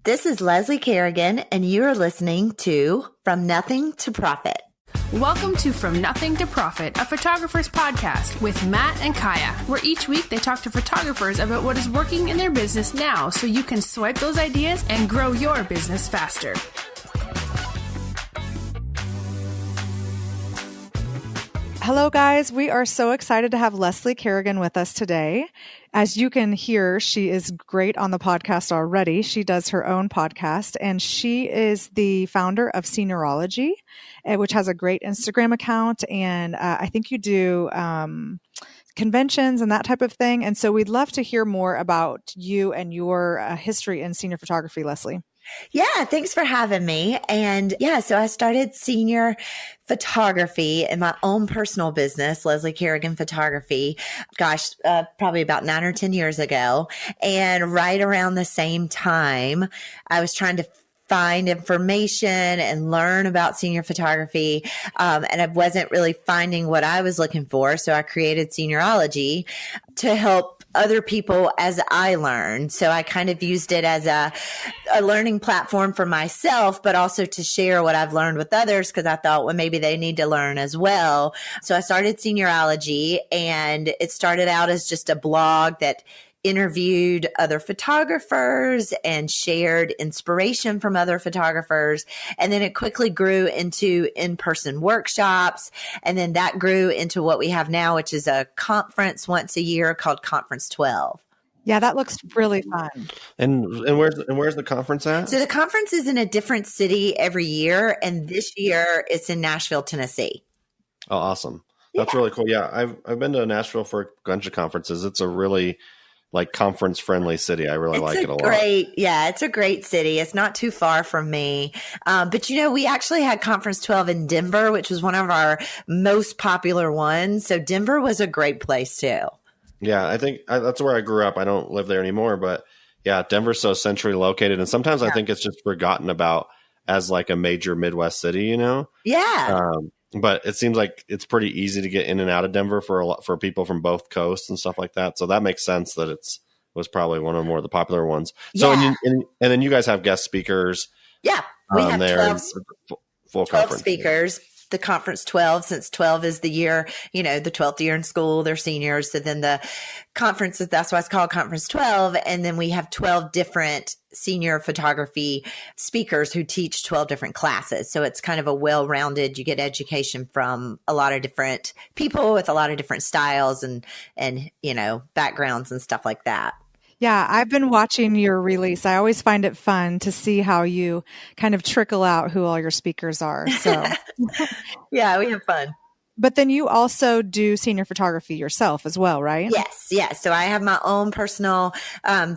This is Leslie Kerrigan, and you are listening to From Nothing to Profit. Welcome to From Nothing to Profit, a photographer's podcast with Matt and Kaya, where each week they talk to photographers about what is working in their business now so you can swipe those ideas and grow your business faster. Hello, guys. We are so excited to have Leslie Kerrigan with us today. As you can hear, she is great on the podcast already. She does her own podcast, and she is the founder of Seniorology, which has a great Instagram account. And I think you do conventions and that type of thing. And so we'd love to hear more about you and your history in senior photography, Leslie. Yeah, thanks for having me. And yeah, so I started senior photography in my own personal business, Leslie Kerrigan Photography, probably about 9 or 10 years ago. And right around the same time, I was trying to find information and learn about senior photography. And I wasn't really finding what I was looking for. So I created Seniorology to help other people as I learned. So I kind of used it as a learning platform for myself, but also to share what I've learned with others, because I thought, well, maybe they need to learn as well. So I started Seniorology, and it started out as just a blog that interviewed other photographers and shared inspiration from other photographers. And then it quickly grew into in-person workshops. And then that grew into what we have now, which is a conference once a year called Conference 12. Yeah, that looks really fun. And where's the conference at? So the conference is in a different city every year. And this year it's in Nashville, Tennessee. Oh, awesome. That's really cool. Yeah. I've been to Nashville for a bunch of conferences. It's a really conference friendly city. I really like it a lot. It's a great city. It's not too far from me. But we actually had Conference 12 in Denver, which was one of our most popular ones. So Denver was a great place too. Yeah, I think that's where I grew up. I don't live there anymore, but yeah, Denver's so centrally located. And sometimes I think it's just forgotten about as a major Midwest city, Yeah. But it seems like it's pretty easy to get in and out of Denver for people from both coasts and stuff like that. So that makes sense that was probably one of the popular ones. So and then you guys have guest speakers. Yeah, we have there 12, full 12 conference speakers. The Conference 12, since 12 is the year, the 12th year in school, they're seniors. So then the conference, that's why it's called Conference 12. And then we have 12 different senior photography speakers who teach 12 different classes. So it's kind of a well-rounded, you get education from a lot of different people with a lot of different styles and backgrounds and stuff like that. Yeah, I've been watching your release. I always find it fun to see how you kind of trickle out who all your speakers are. So yeah, we have fun. But then you also do senior photography yourself as well, right? Yes. So I have my own personal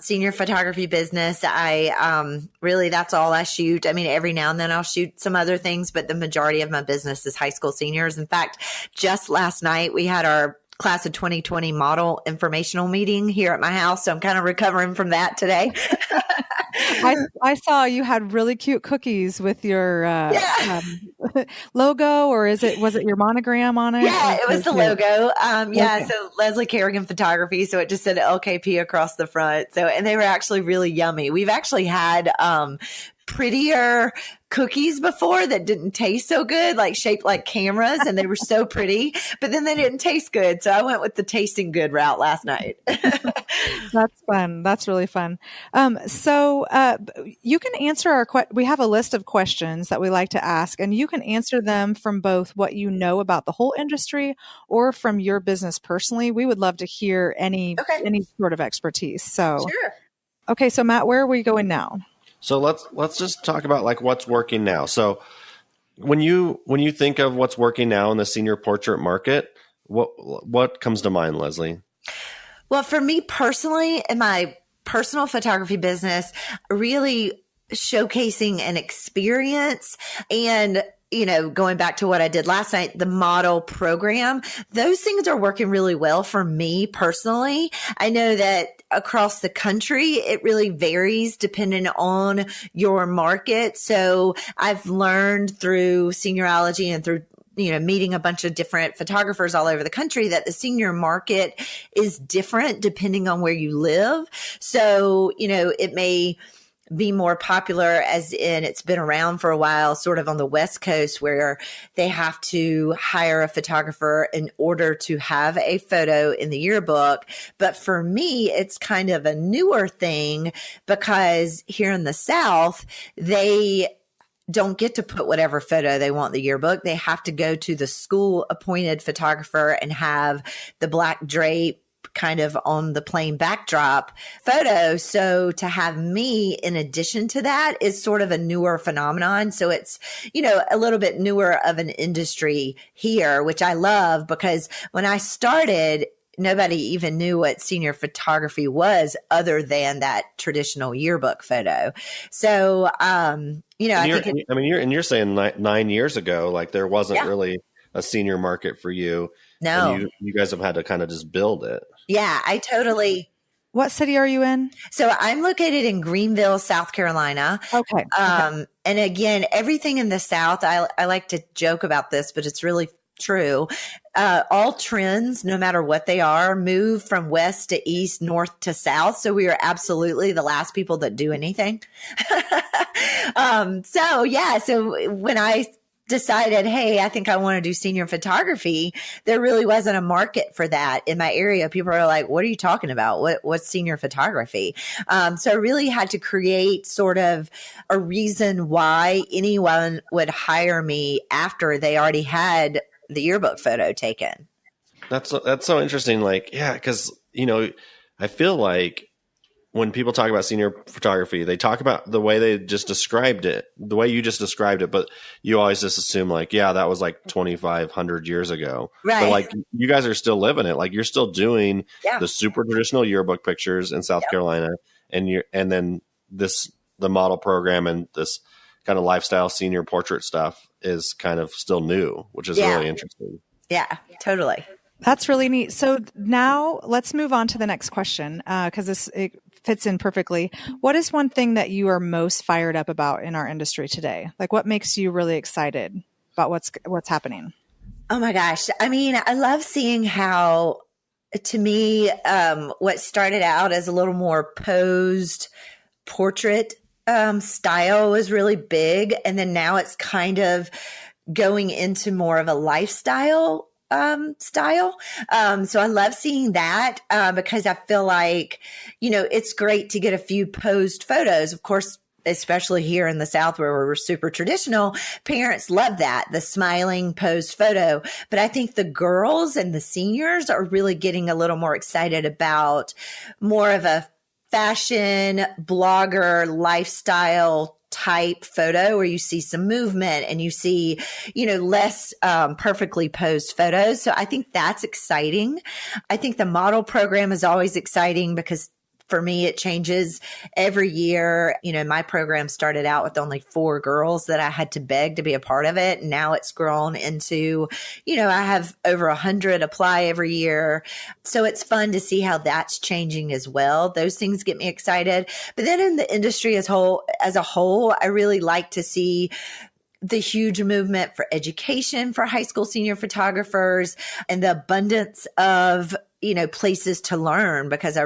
senior photography business. That's all I shoot. I mean, every now and then I'll shoot some other things, but the majority of my business is high school seniors. In fact, just last night we had our class of 2020 model informational meeting here at my house. So I'm kind of recovering from that today. I saw you had really cute cookies with your logo, or was it your monogram on it? Yeah, it was the logo. So Leslie Kerrigan Photography. So it just said LKP across the front. So, and they were actually really yummy. We've actually had prettier cookies before that didn't taste so good, shaped like cameras, and they were so pretty, but then they didn't taste good. So I went with the tasting good route last night. That's fun. That's really fun. So you can answer we have a list of questions that we like to ask, and you can answer them from both what you know about the whole industry or from your business personally. We would love to hear any sort of expertise. So, sure. Okay. So Matt, where are we going now? So let's just talk about what's working now. So when you think of what's working now in the senior portrait market, what comes to mind, Leslie? Well, for me personally, in my personal photography business, really showcasing an experience and going back to what I did last night, the model program, those things are working really well for me personally. I know that across the country, it really varies depending on your market. So I've learned through Seniorology and through meeting a bunch of different photographers all over the country that the senior market is different depending on where you live. So, it may be more popular, as in it's been around for a while, sort of on the West Coast, where they have to hire a photographer in order to have a photo in the yearbook. But for me, it's kind of a newer thing because here in the South, they don't get to put whatever photo they want in the yearbook. They have to go to the school appointed photographer and have the black drape kind of on the plain backdrop photo. So to have me in addition to that is sort of a newer phenomenon. So it's, a little bit newer of an industry here, which I love, because when I started, nobody even knew what senior photography was other than that traditional yearbook photo. So, you're saying 9 years ago, like there wasn't really a senior market for you. No, and you guys have had to kind of just build it. Yeah, I totally. What city are you in? So I'm located in Greenville, South Carolina. Okay. And again, everything in the South, I like to joke about this, but it's really true. All trends, no matter what they are, move from west to east, north to south. So we are absolutely the last people that do anything. So when I decided, hey, I think I want to do senior photography, there really wasn't a market for that in my area. People are like, what are you talking about? What's senior photography? So I really had to create sort of a reason why anyone would hire me after they already had the yearbook photo taken. That's so interesting. Like, yeah, because, I feel like when people talk about senior photography, they talk about the way they just described it, the way you just described it, but you always just assume like, yeah, that was like 2,500 years ago. Right. But like you guys are still living it. Like you're still doing the super traditional yearbook pictures in South Carolina, and then the model program and this kind of lifestyle senior portrait stuff is kind of still new, which is really interesting. Yeah, totally. That's really neat. So now let's move on to the next question, because it fits in perfectly. What is one thing that you are most fired up about in our industry today? Like, what makes you really excited about what's happening? Oh my gosh. I mean, I love seeing how, to me, what started out as a little more posed portrait style was really big. And then now it's kind of going into more of a lifestyle style. So I love seeing that because I feel like, it's great to get a few posed photos. Of course, especially here in the South where we're super traditional, parents love that, the smiling posed photo. But I think the girls and the seniors are really getting a little more excited about more of a fashion blogger lifestyle type photo where you see some movement and you see, less perfectly posed photos. So I think that's exciting. I think the model program is always exciting because for me, it changes every year. My program started out with only 4 girls that I had to beg to be a part of it. And now it's grown into, I have over 100 apply every year. So it's fun to see how that's changing as well. Those things get me excited. But then in the industry as a whole, I really like to see the huge movement for education for high school senior photographers and the abundance of, places to learn, because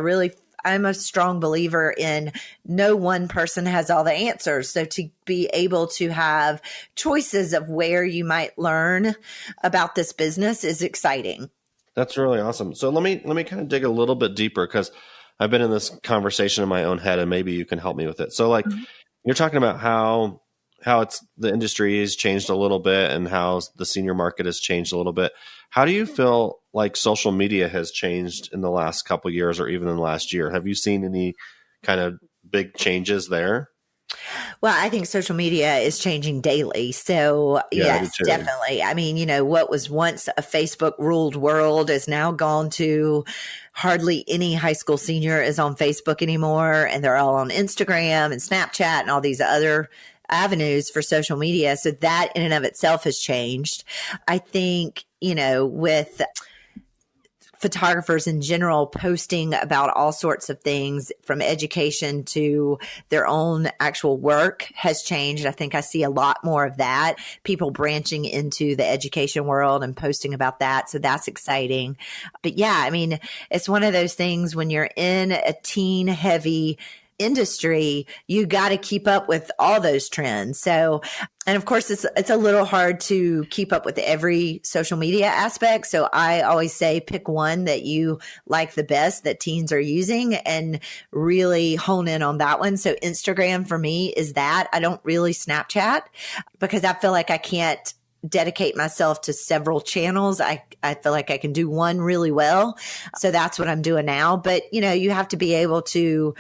I'm a strong believer in no one person has all the answers. So to be able to have choices of where you might learn about this business is exciting. That's really awesome. So let me kind of dig a little bit deeper, because I've been in this conversation in my own head and maybe you can help me with it. So like you're talking about how it's the industry has changed a little bit and how the senior market has changed a little bit. How do you feel like social media has changed in the last couple of years or even in the last year? Have you seen any kind of big changes there? Well, I think social media is changing daily. So yes, definitely. I mean, what was once a Facebook ruled world is now gone to hardly any high school senior is on Facebook anymore. And they're all on Instagram and Snapchat and all these other avenues for social media. So that in and of itself has changed. I think, with photographers in general posting about all sorts of things from education to their own actual work has changed. I think I see a lot more of that, people branching into the education world and posting about that. So that's exciting. But yeah, I mean, it's one of those things when you're in a teen heavy industry, you got to keep up with all those trends. So, and of course, it's a little hard to keep up with every social media aspect. So I always say pick one that you like the best that teens are using and really hone in on that one. So Instagram for me is that. I don't really Snapchat because I feel like I can't dedicate myself to several channels. I feel like I can do one really well. So that's what I'm doing now. But, you have to be able to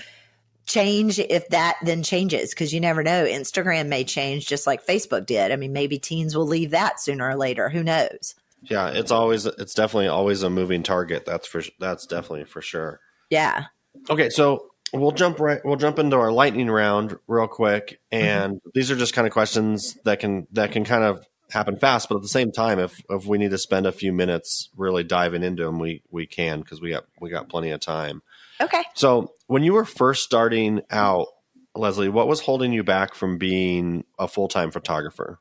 change if that then changes, because you never know. Instagram may change just like Facebook did. I mean, maybe teens will leave that sooner or later. Who knows? Yeah, it's definitely always a moving target. That's definitely for sure. Yeah. Okay, so we'll jump into our lightning round real quick, and these are just kind of questions that can kind of happen fast, but at the same time, if we need to spend a few minutes really diving into them, we can, because we got plenty of time. Okay. So when you were first starting out, Leslie, what was holding you back from being a full-time photographer?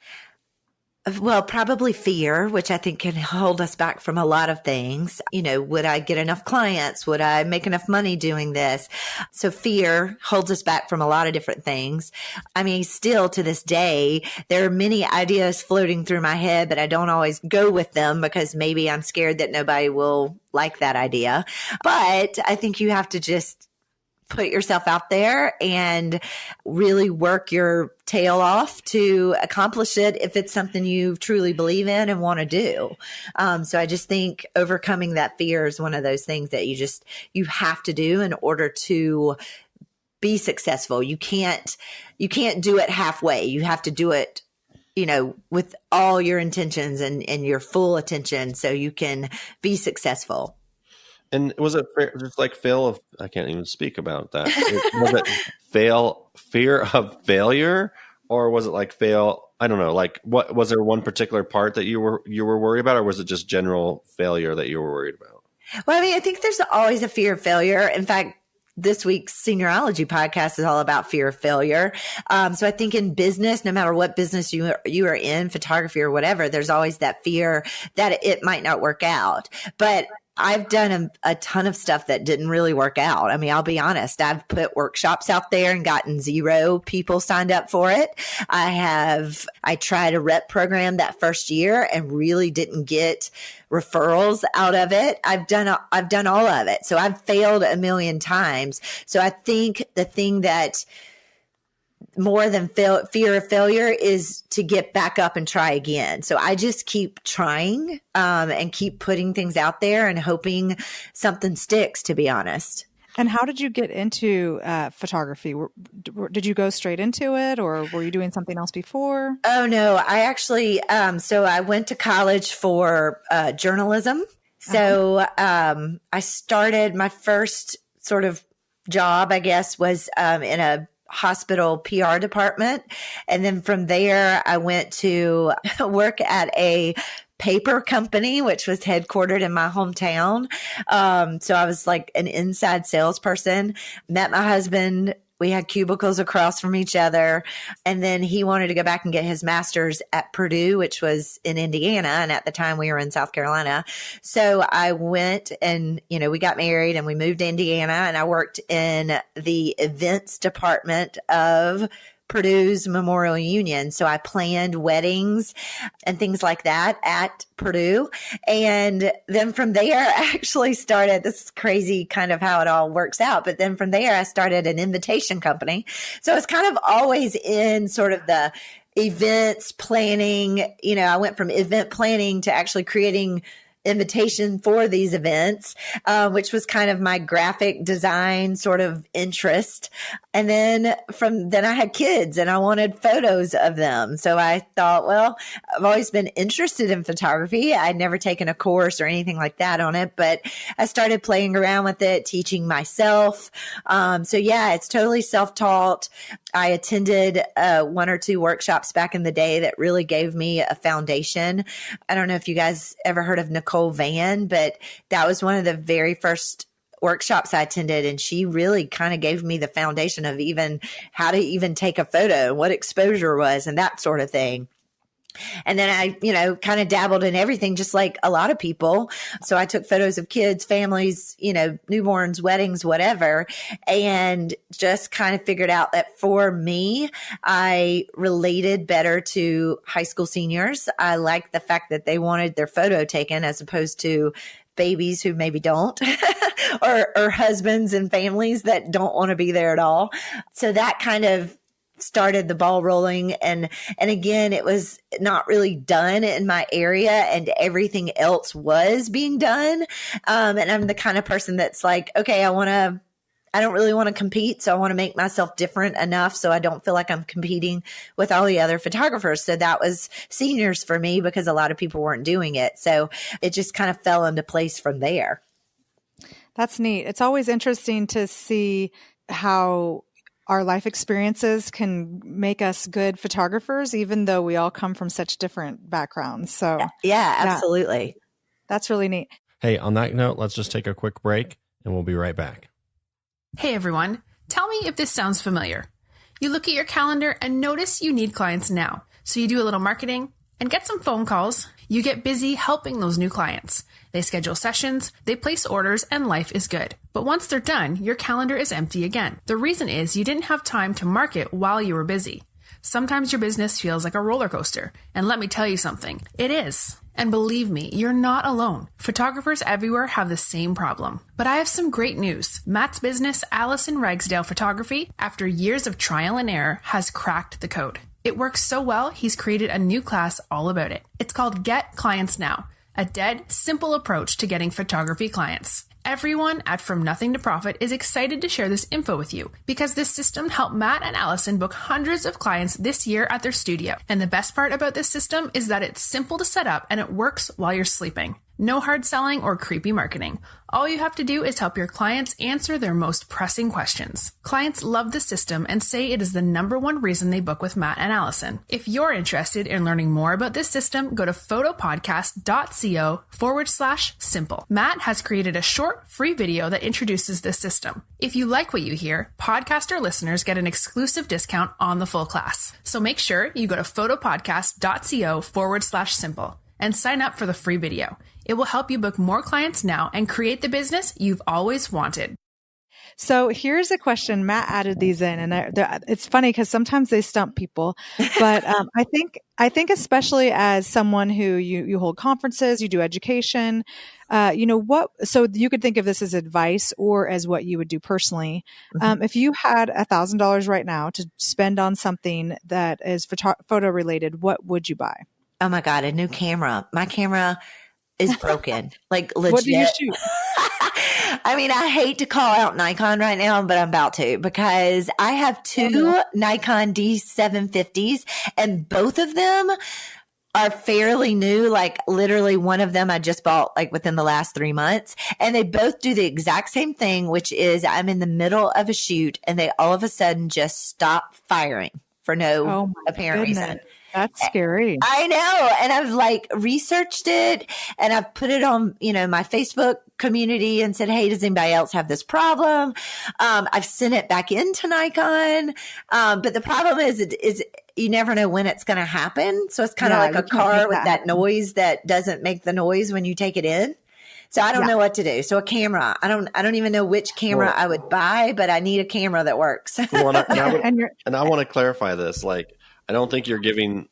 Well, probably fear, which I think can hold us back from a lot of things. Would I get enough clients? Would I make enough money doing this? So fear holds us back from a lot of different things. I mean, still to this day, there are many ideas floating through my head, but I don't always go with them because maybe I'm scared that nobody will like that idea. But I think you have to just put yourself out there and really work your tail off to accomplish it if it's something you truly believe in and want to do. So I just think overcoming that fear is one of those things that you have to do in order to be successful. You can't do it halfway. You have to do it with all your intentions and your full attention so you can be successful. And was it just like I can't even speak about that. Was it fear of failure, or was it like fail? I don't know. Like, what was there one particular part that you were worried about, or was it just general failure that you were worried about? Well, I mean, I think there's always a fear of failure. In fact, this week's Seniorology podcast is all about fear of failure. So I think in business, no matter what business you are in, photography or whatever, there's always that fear that it might not work out. But I've done a ton of stuff that didn't really work out. I mean, I'll be honest. I've put workshops out there and gotten 0 people signed up for it. I tried a rep program that first year and really didn't get referrals out of it. I've done all of it. So I've failed a million times. So I think the thing that more than fear of failure is to get back up and try again. So I just keep trying and keep putting things out there and hoping something sticks, to be honest. And how did you get into photography? Did you go straight into it, or were you doing something else before? Oh, no. I actually, so I went to college for journalism. So I started my first sort of job, I guess, was in a hospital PR department. And then from there, I went to work at a paper company, which was headquartered in my hometown. So I was like an inside salesperson, met my husband. We had cubicles across from each other. And then he wanted to go back and get his master's at Purdue, which was in Indiana. And at the time we were in South Carolina. So I went and, we got married and we moved to Indiana, and I worked in the events department of Purdue's Memorial Union. So I planned weddings and things like that at Purdue. And then from there, I actually started, this is crazy kind of how it all works out. But then from there, I started an invitation company. So it's kind of always in sort of the events planning. I went from event planning to actually creating invitation for these events, which was kind of my graphic design sort of interest. And then I had kids and I wanted photos of them. So I thought, well, I've always been interested in photography. I'd never taken a course or anything like that on it, but I started playing around with it, teaching myself. So yeah, it's totally self-taught. I attended 1 or 2 workshops back in the day that really gave me a foundation. I don't know if you guys ever heard of Nicole Van, but that was one of the very first workshops I attended. And she really kind of gave me the foundation of even how to even take a photo, what exposure was and that sort of thing. And then I, kind of dabbled in everything, just like a lot of people. So I took photos of kids, families, newborns, weddings, whatever, and just kind of figured out that for me, I related better to high school seniors. I liked the fact that they wanted their photo taken as opposed to babies who maybe don't, or husbands and families that don't want to be there at all. So that kind of started the ball rolling. And again, it was not really done in my area, and everything else was being done. And I'm the kind of person that's like, okay, I don't really want to compete. So I want to make myself different enough so I don't feel like I'm competing with all the other photographers. So that was seniors for me, because a lot of people weren't doing it. So it just kind of fell into place from there. That's neat. It's always interesting to see how our life experiences can make us good photographers, even though we all come from such different backgrounds. So yeah, absolutely. That's really neat. Hey, on that note, let's just take a quick break and we'll be right back. Hey everyone, tell me if this sounds familiar. You look at your calendar and notice you need clients now. So you do a little marketing and get some phone calls. You get busy helping those new clients. They schedule sessions, they place orders, and life is good. But once they're done, your calendar is empty again. The reason is you didn't have time to market while you were busy. Sometimes your business feels like a roller coaster. And let me tell you something, it is. And believe me, you're not alone. Photographers everywhere have the same problem. But I have some great news. Matt's business, Allison Ragsdale Photography, after years of trial and error, has cracked the code. It works so well, he's created a new class all about it. It's called Get Clients Now, a dead, simple approach to getting photography clients. Everyone at From Nothing to Profit is excited to share this info with you because this system helped Matt and Allison book hundreds of clients this year at their studio. And the best part about this system is that it's simple to set up and it works while you're sleeping. No hard selling or creepy marketing. All you have to do is help your clients answer their most pressing questions. Clients love the system and say it is the #1 reason they book with Matt and Allison. If you're interested in learning more about this system, go to photopodcast.co/simple. Matt has created a short free video that introduces this system. If you like what you hear, podcaster listeners get an exclusive discount on the full class. So make sure you go to photopodcast.co/simple and sign up for the free video. It will help you book more clients now and create the business you've always wanted. So here's a question. Matt added these in, and it's funny because sometimes they stump people. But I think especially as someone who you hold conferences, you do education, so you could think of this as advice or as what you would do personally. If you had $1,000 right now to spend on something that is photo related, what would you buy? Oh my God, a new camera. My camera is broken. Like legit. What do you shoot? I mean, I hate to call out Nikon right now, but I'm about to, because I have two Nikon D750s and both of them are fairly new. Like literally one of them I just bought like within the last 3 months, and they both do the exact same thing, which is I'm in the middle of a shoot and they all of a sudden just stop firing for no apparent reason. That's scary. I know. And I've like researched it and I've put it on, my Facebook community and said, hey, does anybody else have this problem? I've sent it back into Nikon. But the problem is you never know when it's going to happen. So it's kind of like a car with that noise that doesn't make the noise when you take it in. So I don't know what to do. So a camera, I don't even know which camera I would buy, but I need a camera that works. And I want to clarify this. Like, I don't think you're giving,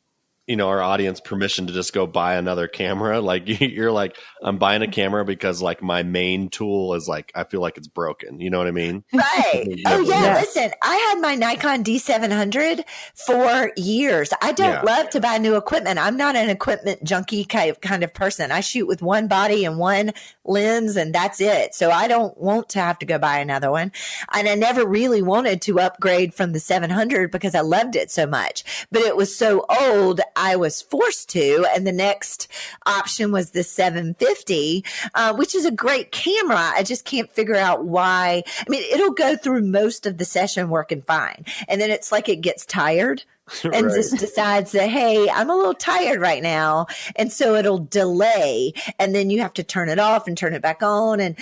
our audience permission to just go buy another camera. Like you're like, I'm buying a camera because like my main tool is like, I feel like it's broken. You know what I mean? Right. Oh yeah. Listen, I had my Nikon D700 for years. I don't love to buy new equipment. I'm not an equipment junkie kind of person. I shoot with one body and one lens and that's it. So I don't want to have to go buy another one. And I never really wanted to upgrade from the 700 because I loved it so much, but it was so old. I was forced to, and the next option was the 750, which is a great camera. I just can't figure out why. I mean, it'll go through most of the session working fine, and then it's like it gets tired and just decides that, hey, I'm a little tired right now, and so it'll delay, and then you have to turn it off and turn it back on, and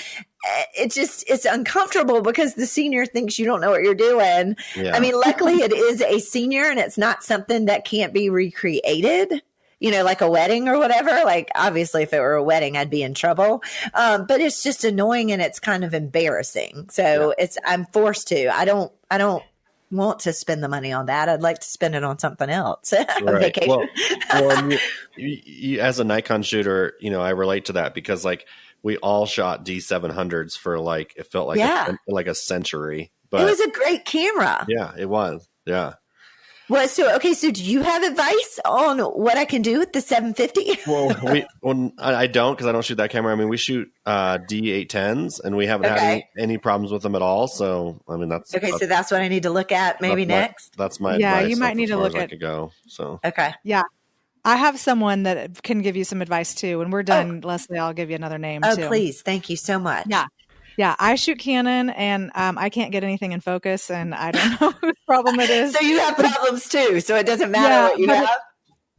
it's uncomfortable because the senior thinks you don't know what you're doing. Yeah. I mean, luckily it is a senior and it's not something that can't be recreated. like a wedding or whatever. Like, obviously, if it were a wedding, I'd be in trouble. But it's just annoying and it's kind of embarrassing. So I'm forced to. I don't want to spend the money on that. I'd like to spend it on something else. Right. Well, you, as a Nikon shooter, I relate to that because like we all shot D700s for like, it felt like like a century. But it was a great camera. Yeah, it was. Yeah. Well, so do you have advice on what I can do with the 750? Well, I don't, because I don't shoot that camera. I mean, we shoot D810s, and we haven't had any problems with them at all. So, I mean, that's okay. So that's what I need to look at next. That's my advice. You might need to look at. I could go. So okay. Yeah. I have someone that can give you some advice too. When we're done, Leslie, I'll give you another name too. Oh, please. Thank you so much. Yeah. Yeah, I shoot Canon and I can't get anything in focus and I don't know whose problem it is. So you have problems too. So it doesn't matter what you have.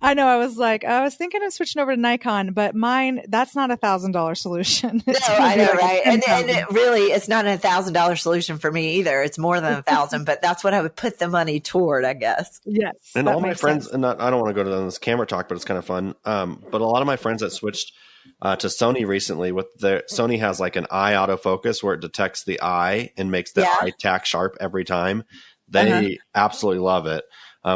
I know. I was thinking of switching over to Nikon, but mine, that's not $1,000 solution. No, I know, right? And it's not $1,000 solution for me either. It's more than 1,000, but that's what I would put the money toward, I guess. Yes. And all my friends, and I don't want to go to this camera talk, but it's kind of fun. But a lot of my friends that switched to Sony recently, Sony has like an eye autofocus where it detects the eye and makes the eye tack sharp every time. They absolutely love it.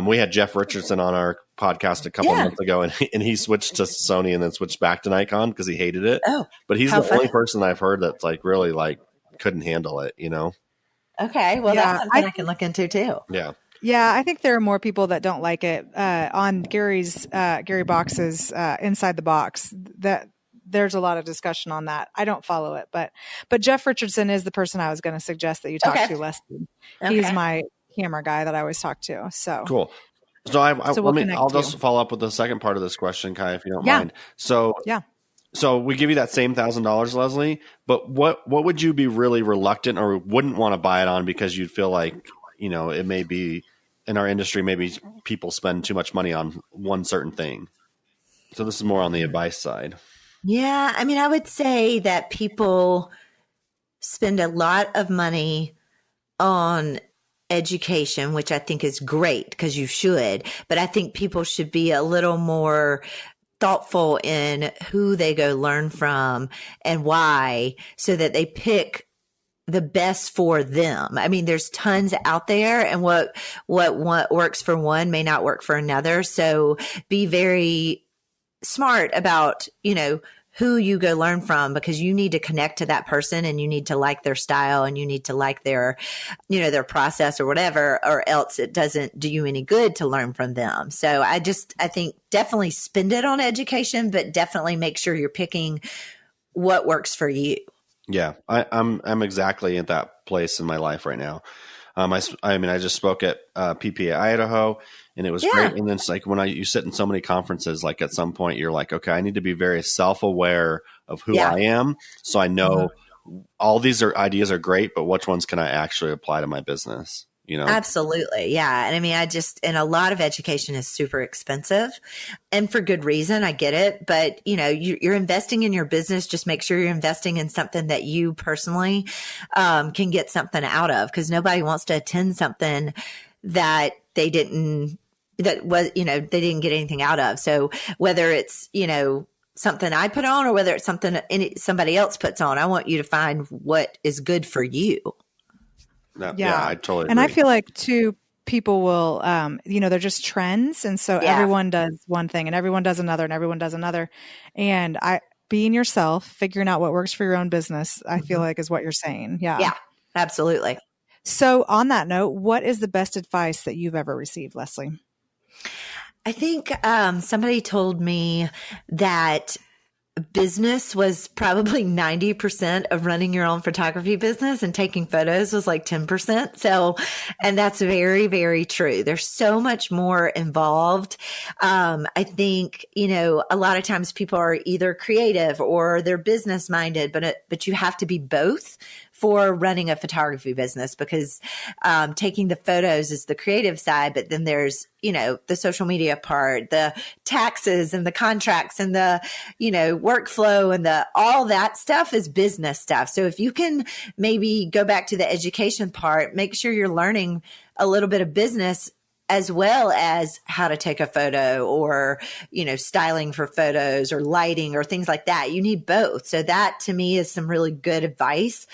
We had Jeff Richardson on our podcast a couple of months ago, and he switched to Sony and then switched back to Nikon because he hated it. Oh, but he's the only person I've heard that's like really like couldn't handle it. Okay, well that's something I can look into too. Yeah. Yeah, I think there are more people that don't like it. On Gary Box's Inside the Box, that there's a lot of discussion on that. I don't follow it, but Jeff Richardson is the person I was going to suggest that you talk to, Leslie. Okay. He's my camera guy that I always talk to. So cool. So I'll just follow up with the second part of this question, Kai, if you don't mind. So we give you that same $1,000, Leslie, but what would you be really reluctant or wouldn't want to buy it on because you'd feel like, it may be in our industry, maybe people spend too much money on one certain thing. So this is more on the advice side. Yeah. I mean, I would say that people spend a lot of money on education, which I think is great because you should, but I think people should be a little more thoughtful in who they go learn from and why, so that they pick the best for them. I mean, there's tons out there, and what works for one may not work for another. So be very smart about, who you go learn from, because you need to connect to that person and you need to like their style and you need to like their, their process or whatever, or else it doesn't do you any good to learn from them. So I think definitely spend it on education, but definitely make sure you're picking what works for you. Yeah, I'm exactly at that place in my life right now. I just spoke at PPA Idaho, and it was great. And then it's like when you sit in so many conferences, like at some point you're like, okay, I need to be very self-aware of who I am, so I know all these ideas are great, but which ones can I actually apply to my business? Absolutely. Yeah. And I mean, and a lot of education is super expensive, and for good reason. I get it. But, you're investing in your business. Just make sure you're investing in something that you personally can get something out of, because nobody wants to attend something that they didn't get anything out of. So whether it's, something I put on or whether it's something somebody else puts on, I want you to find what is good for you. No, yeah, I totally agree. And I feel like too, people will, they're just trends. And so everyone does one thing and everyone does another and everyone does another. And being yourself, figuring out what works for your own business, I feel like is what you're saying. Yeah. Yeah, absolutely. So on that note, what is the best advice that you've ever received, Leslie? I think somebody told me that business was probably 90% of running your own photography business, and taking photos was like 10%. So, and that's very, very true. There's so much more involved. I think, a lot of times people are either creative or they're business minded, but you have to be both for running a photography business, because taking the photos is the creative side, but then there's, the social media part, the taxes and the contracts and the, workflow and all that stuff is business stuff. So if you can maybe go back to the education part, make sure you're learning a little bit of business as well as how to take a photo or, styling for photos or lighting or things like that. You need both. So that to me is some really good advice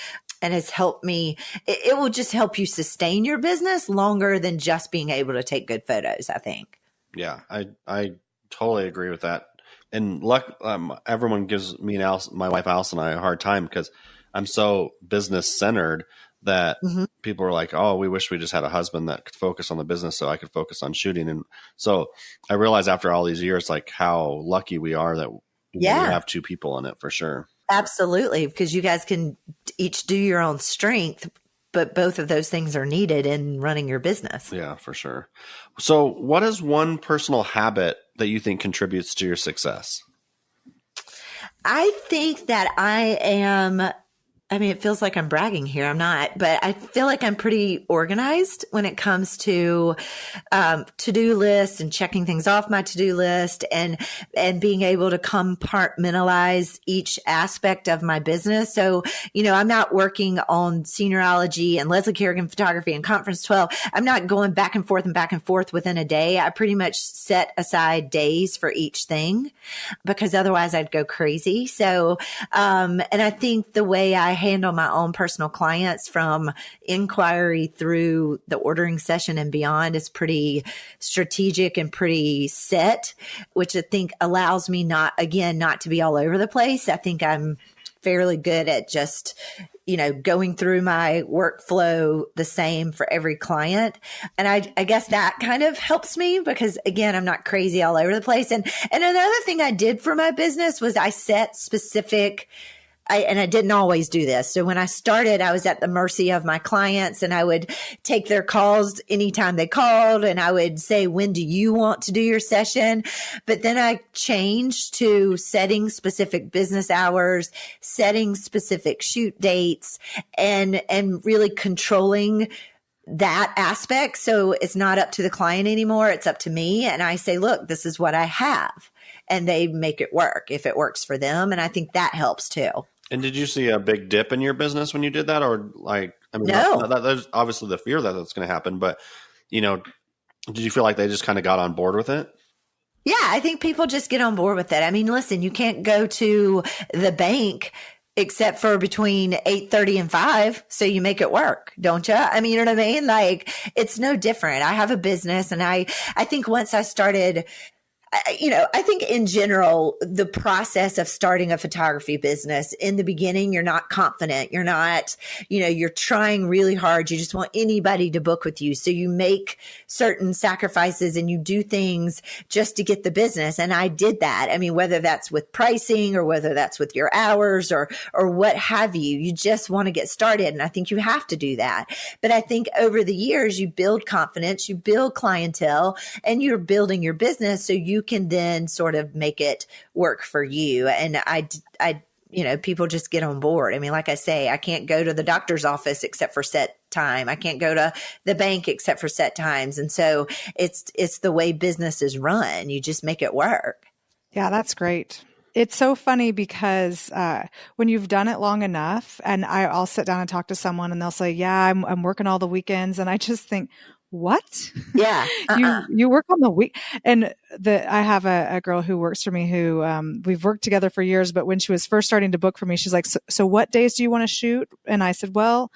and has helped me. It will just help you sustain your business longer than just being able to take good photos, I think. Yeah, I totally agree with that. And everyone gives me and my wife Alice and I a hard time because I'm so business centered that people are like, oh, we wish we just had a husband that could focus on the business so I could focus on shooting. And so I realized after all these years, like how lucky we are that we have two people in it for sure. Absolutely. Because you guys can each do your own strength, but both of those things are needed in running your business. Yeah, for sure. So what is one personal habit that you think contributes to your success? I think that it feels like I'm bragging here. I'm not, but I feel like I'm pretty organized when it comes to to-do lists and checking things off my to-do list and being able to compartmentalize each aspect of my business. So, I'm not working on seniorology and Leslie Kerrigan photography and Conference 12. I'm not going back and forth within a day. I pretty much set aside days for each thing because otherwise I'd go crazy. So, and I think the way I handle my own personal clients from inquiry through the ordering session and beyond is pretty strategic and pretty set, which I think allows me not to be all over the place. I think I'm fairly good at just, going through my workflow the same for every client. And I guess that kind of helps me because again, I'm not crazy all over the place. And another thing I did for my business was I set specific and I didn't always do this. So when I started, I was at the mercy of my clients and I would take their calls anytime they called and I would say, when do you want to do your session? But then I changed to setting specific business hours, setting specific shoot dates and really controlling that aspect. So it's not up to the client anymore. It's up to me. And I say, look, this is what I have. And they make it work if it works for them. And I think that helps too. And did you see a big dip in your business when you did that? Or no. There's obviously the fear that that's going to happen, but did you feel like they just kind of got on board with it? Yeah, I think people just get on board with it. I mean, listen, you can't go to the bank except for between 8:30 and 5. So you make it work, don't you? I mean, you know what I mean? Like it's no different. I have a business and I think once I started, I think in general, the process of starting a photography business in the beginning, you're not confident. You're not, you're trying really hard. You just want anybody to book with you. So you make certain sacrifices and you do things just to get the business. And I did that. I mean, whether that's with pricing or whether that's with your hours or what have you, you just want to get started. And I think you have to do that. But I think over the years, you build confidence, you build clientele, and you're building your business. So you can then sort of make it work for you. And I people just get on board. I mean, like I say, I can't go to the doctor's office except for set time. I can't go to the bank except for set times. And so it's the way business is run. You just make it work. Yeah, that's great. It's so funny because when you've done it long enough, and I'll sit down and talk to someone and they'll say, yeah, I'm working all the weekends. And I just think, what? Yeah. You work on the week. And I have a girl who works for me who we've worked together for years, but when she was first starting to book for me, she's like, so what days do you want to shoot? And I said, well,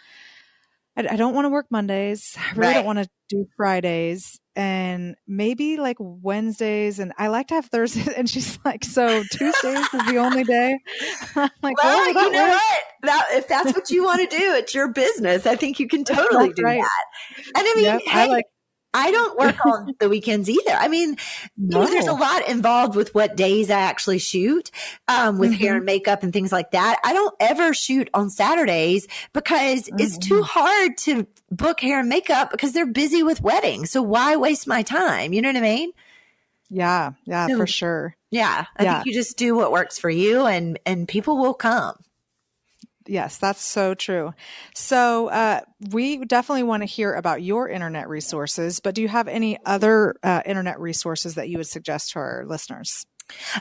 I don't want to work Mondays. I really don't want to do Fridays and maybe like Wednesdays. And I like to have Thursdays. And she's like, so Tuesdays is the only day. I'm like, well, you know what? If that's what you want to do, it's your business. I think you can totally do that. And I mean, I don't work on the weekends either. I mean, there's a lot involved with what days I actually shoot, with hair and makeup and things like that. I don't ever shoot on Saturdays because it's too hard to book hair and makeup because they're busy with weddings. So why waste my time? You know what I mean? Yeah. Yeah, for sure. Yeah. I think you just do what works for you and people will come. Yes, that's so true. So we definitely want to hear about your internet resources, but do you have any other internet resources that you would suggest to our listeners?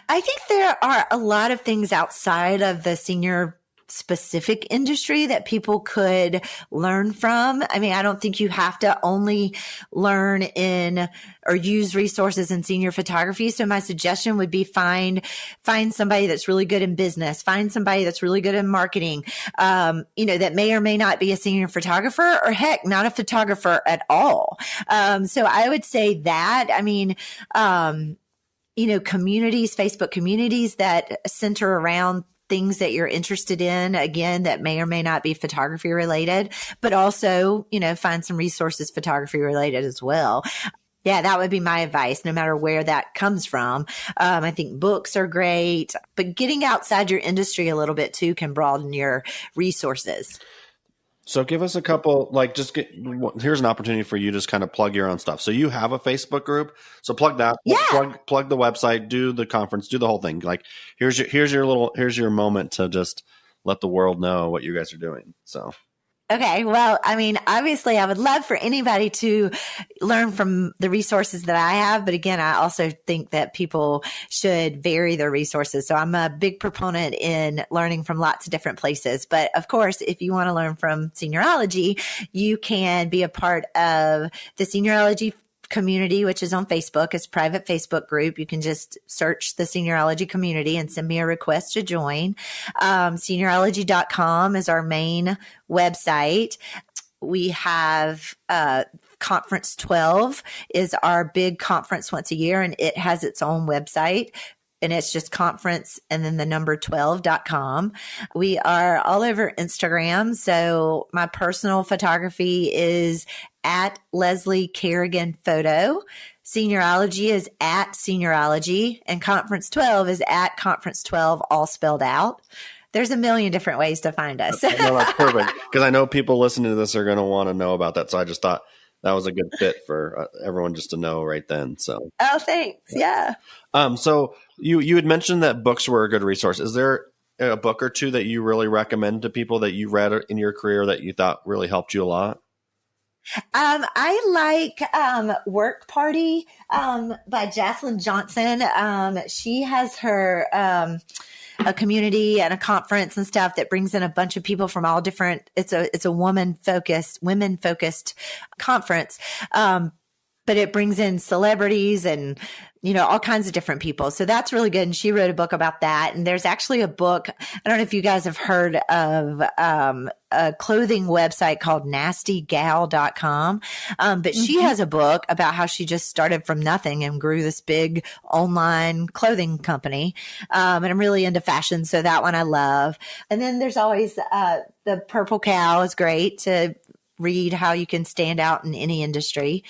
I think there are a lot of things outside of the senior specific industry that people could learn from. I mean, I don't think you have to only learn in or use resources in senior photography. So my suggestion would be find somebody that's really good in business, find somebody that's really good in marketing, that may or may not be a senior photographer, or heck, not a photographer at all. So I would say that, I mean, communities, Facebook communities that center around things that you're interested in, again, that may or may not be photography related, but also, find some resources photography related as well. Yeah, that would be my advice, no matter where that comes from. I think books are great, but getting outside your industry a little bit too can broaden your resources. So give us a couple, here's an opportunity for you to just kind of plug your own stuff. So you have a Facebook group. So plug that, plug the website, do the conference, do the whole thing. Like here's your moment to just let the world know what you guys are doing. So. Okay. Well, I mean, obviously I would love for anybody to learn from the resources that I have. But again, I also think that people should vary their resources. So I'm a big proponent in learning from lots of different places. But of course, if you want to learn from seniorology, you can be a part of the seniorology community, which is on Facebook. It's a private Facebook group. You can just search the seniorology community and send me a request to join. Seniorology.com is our main website. We have Conference 12 is our big conference once a year, and it has its own website. And it's just conference and then the number 12.com. We are all over Instagram. So my personal photography is at Leslie Kerrigan Photo. Seniorology is at Seniorology, and Conference 12 is at Conference 12, all spelled out. There's a million different ways to find us. No, that's perfect. Because I know people listening to this are going to want to know about that. So I just thought that was a good fit for everyone just to know right then. So. Oh, thanks. Yeah. So you had mentioned that books were a good resource. Is there a book or two that you really recommend to people that you read in your career that you thought really helped you a lot? I like Work Party by Jocelyn Johnson. She has her a community and a conference and stuff that brings in a bunch of people from all different. It's a women focused conference, but it brings in celebrities and all kinds of different people. So that's really good. And she wrote a book about that. And there's actually a book. I don't know if you guys have heard of a clothing website called nastygal.com. But she has a book about how she just started from nothing and grew this big online clothing company. And I'm really into fashion. So that one I love. And then there's always the Purple Cow is great to read how you can stand out in any industry.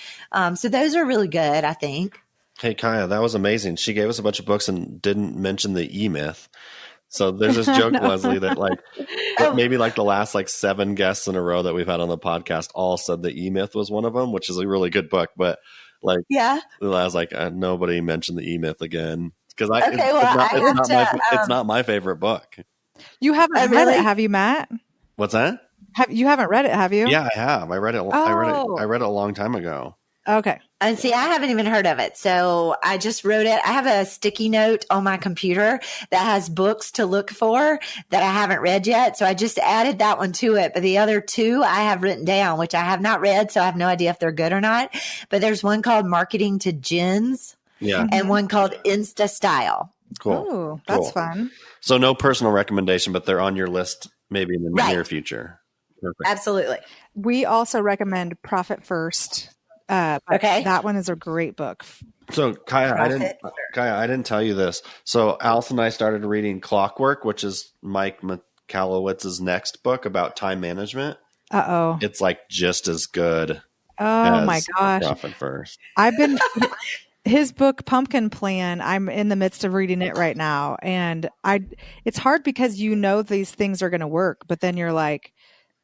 So those are really good, I think. Hey, Kaya, that was amazing. She gave us a bunch of books and didn't mention the E-Myth. So there's this joke, Leslie, that maybe the last 7 guests in a row that we've had on the podcast all said the E-Myth was one of them, which is a really good book. But I was like, nobody mentioned the E-Myth again. Because it's not my favorite book. You haven't read it, have you, Matt? What's that? You haven't read it, have you? Yeah, I have. I read it. I read it a long time ago. Okay. And see, I haven't even heard of it. So I just wrote it. I have a sticky note on my computer that has books to look for that I haven't read yet. So I just added that one to it. But the other 2 I have written down, which I have not read. So I have no idea if they're good or not. But there's one called Marketing to Gins. Yeah. And one called Insta Style. Cool. Oh, that's fun. So no personal recommendation, but they're on your list maybe in the near future. Perfect. Absolutely. We also recommend Profit First. Okay. That one is a great book. So Kaya, I didn't tell you this. So Alice and I started reading Clockwork, which is Mike Michalowicz's next book about time management. Uh-oh. It's just as good. Oh my gosh. Profit First. His book Pumpkin Plan, I'm in the midst of reading it right now. And it's hard because these things are going to work, but then you're like,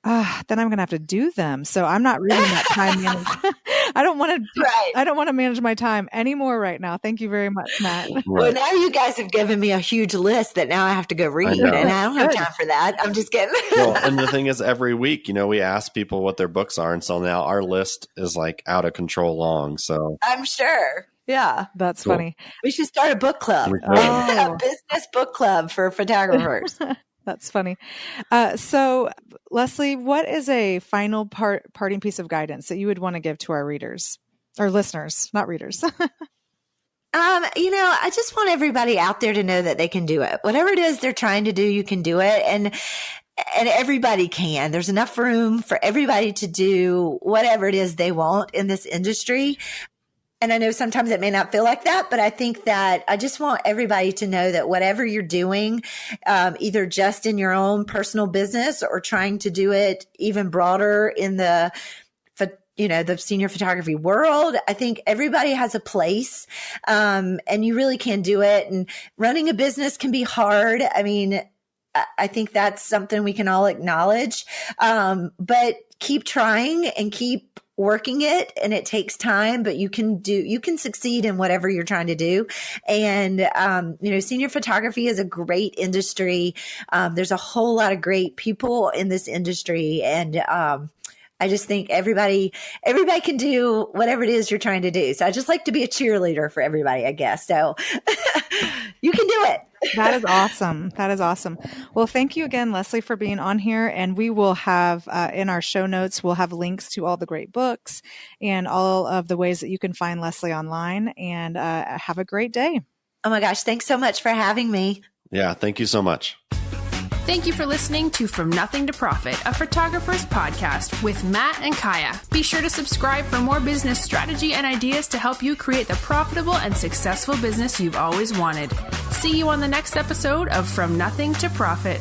then I'm going to have to do them. So I'm not reading that time management. I don't want to manage my time anymore right now. Thank you very much, Matt. Right. Well, now you guys have given me a huge list that now I have to go read, and I don't have time for that. I'm just kidding. Well, and the thing is, every week, we ask people what their books are, and so now our list is out of control long. So I'm sure. Yeah. That's funny. We should start a book club. A business book club for photographers. That's funny. So Leslie, what is a final parting piece of guidance that you would want to give to our readers or listeners, not readers? I just want everybody out there to know that they can do it. Whatever it is they're trying to do, you can do it. And everybody can. There's enough room for everybody to do whatever it is they want in this industry. And I know sometimes it may not feel like that, but I think that I just want everybody to know that whatever you're doing, either just in your own personal business or trying to do it even broader in the senior photography world, I think everybody has a place, and you really can do it. And running a business can be hard. I mean, I think that's something we can all acknowledge, but keep trying and keep working it, and it takes time, but you can succeed in whatever you're trying to do. And, senior photography is a great industry. There's a whole lot of great people in this industry. And, I just think everybody can do whatever it is you're trying to do. So I just like to be a cheerleader for everybody, I guess. So you can do it. That is awesome. That is awesome. Well, thank you again, Leslie, for being on here. And we will have in our show notes, we'll have links to all the great books and all of the ways that you can find Leslie online. And have a great day. Oh my gosh. Thanks so much for having me. Yeah. Thank you so much. Thank you for listening to From Nothing to Profit, a photographer's podcast with Matt and Kaya. Be sure to subscribe for more business strategy and ideas to help you create the profitable and successful business you've always wanted. See you on the next episode of From Nothing to Profit.